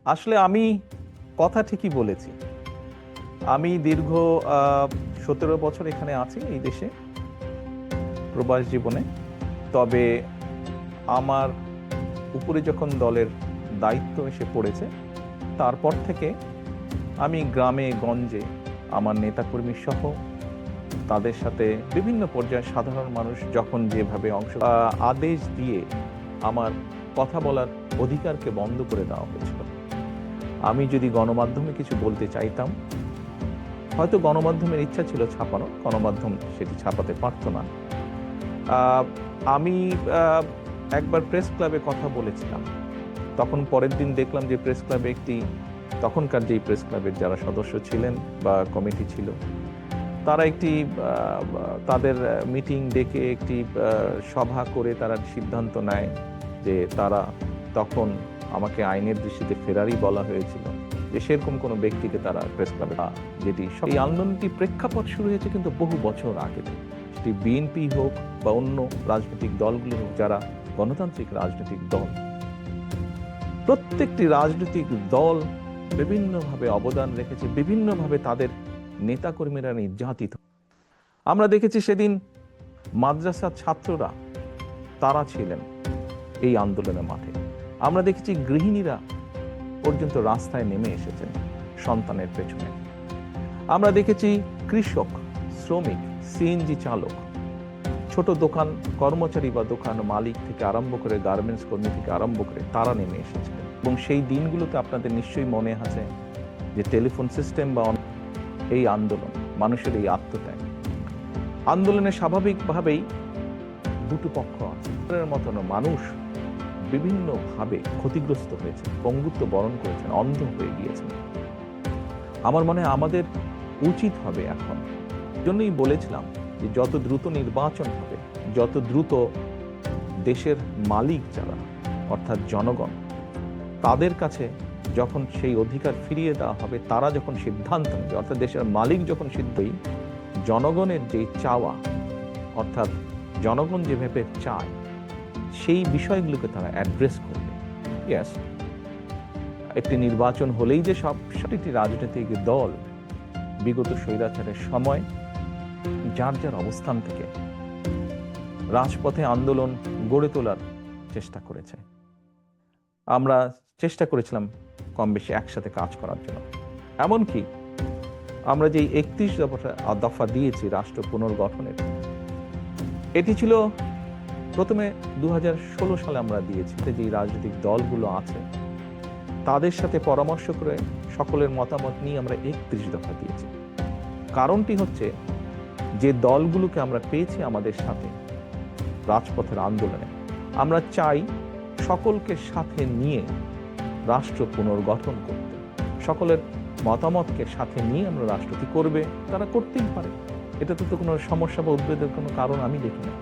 আসলে আমি কথা ঠিকই বলেছি। আমি দীর্ঘ 17 বছর এখানে আছি এই দেশে প্রবাস জীবনে। তবে আমার উপরে যখন দলের দায়িত্ব এসে পড়েছে তারপর থেকে আমি গ্রামে গঞ্জে আমার নেতাকর্মী সহ তাদের সাথে বিভিন্ন পর্যায়ে সাধারণ মানুষ যখন যেভাবে আদেশ দিয়ে আমার কথা বলার অধিকারকে বন্ধ করে দেওয়া হয়েছিল। আমি যদি গণমাধ্যমে কিছু বলতে চাইতাম, হয়তো গণমাধ্যমের ইচ্ছা ছিল ছাপানো, গণমাধ্যম সেটি ছাপাতে পারতো না। আহ, আমি একবার প্রেস ক্লাবে কথা বলেছিলাম, তখন পরের দিন দেখলাম যে প্রেস ক্লাবে তখনকার যেই প্রেস ক্লাবের যারা সদস্য ছিলেন বা কমিটি ছিল, তারা তাদের মিটিং ডেকে একটি সভা করে তারা সিদ্ধান্ত নেয় যে তারা তখন আমাকে আইনের দৃষ্টিতে ফেরারি বলা হয়েছিল, যে সেরকম কোনো ব্যক্তিকে তারা প্রেস ক্লাবে, এই আন্দোলনটি প্রেক্ষাপট শুরু হয়েছে কিন্তু বহু বছর আগে থেকে। সেটি বিএনপি হোক বা অন্য রাজনৈতিক দলগুলো হোক, যারা গণতান্ত্রিক রাজনৈতিক দল, প্রত্যেকটি রাজনৈতিক দল বিভিন্নভাবে অবদান রেখেছে, বিভিন্নভাবে তাদের নেতাকর্মীরা নির্যাতিত। আমরা দেখেছি সেদিন মাদ্রাসার ছাত্ররা তারা ছিলেন এই আন্দোলনের মাঠে। আমরা দেখেছি গৃহিণীরা পর্যন্ত রাস্তায় নেমে এসেছেন সন্তানের পেছনে। আমরা দেখেছি কৃষক, শ্রমিক, সিএনজি চালক, ছোট দোকান কর্মচারী বা দোকান মালিক থেকে আরম্ভ করে গার্মেন্টস কর্মী থেকে আরম্ভ করে তারা নেমে এসেছিলেন। এবং সেই দিনগুলোতে আপনাদের নিশ্চয়ই মনে আছে যে টেলিফোন সিস্টেম বা এই আন্দোলন, মানুষের এই আত্মত্যাগ, আন্দোলনে স্বাভাবিকভাবেই দুটো পক্ষ আছে। মতন মানুষ বিভিন্নভাবে ক্ষতিগ্রস্ত হয়েছে, পঙ্গুত্ব বরণ করেছেন, অন্ধ হয়ে গিয়েছেন। আমার মনে হয় আমাদের উচিত হবে এখন, জন্যই বলেছিলাম যে যত দ্রুত নির্বাচন হবে, যত দ্রুত দেশের মালিক যারা অর্থাৎ জনগণ, তাদের কাছে যখন সেই অধিকার ফিরিয়ে দেওয়া হবে, তারা যখন সিদ্ধান্ত নেবে, অর্থাৎ দেশের মালিক যখন সিদ্ধই জনগণের যে চাওয়া, অর্থাৎ জনগণ যেভাবে চায় সেই বিষয়গুলোকে তারা অ্যাড্রেস করবে। ইয়েস, একটি নির্বাচন হলেই যে একটি রাজনৈতিক দল বিগত স্বৈরাচারের সময় যার যার অবস্থান থেকে রাজপথে আন্দোলন গড়ে তোলার চেষ্টা করেছে। আমরা চেষ্টা করেছিলাম কম বেশি একসাথে কাজ করার জন্য। এমনকি আমরা যে 31 দফা দিয়েছি রাষ্ট্র পুনর্গঠনের, এটি ছিল প্রথমে 2016 সালে আমরা দিয়েছি। যে রাজনৈতিক দলগুলো আছে তাদের সাথে পরামর্শ করে সকলের মতামত নিয়ে আমরা 31 দফা দিয়েছি। কারণটি হচ্ছে যে দলগুলোকে আমরা পেয়েছি আমাদের সাথে রাজপথের আন্দোলনে, আমরা চাই সকলকে সাথে নিয়ে রাষ্ট্র পুনর্গঠন করতে। সকলের মতামতকে সাথে নিয়ে আমরা রাষ্ট্রটি করবে, তারা করতেই পারে, এটা তো কোনো সমস্যা বা উদ্বেগের কোনো কারণ আমি দেখি না।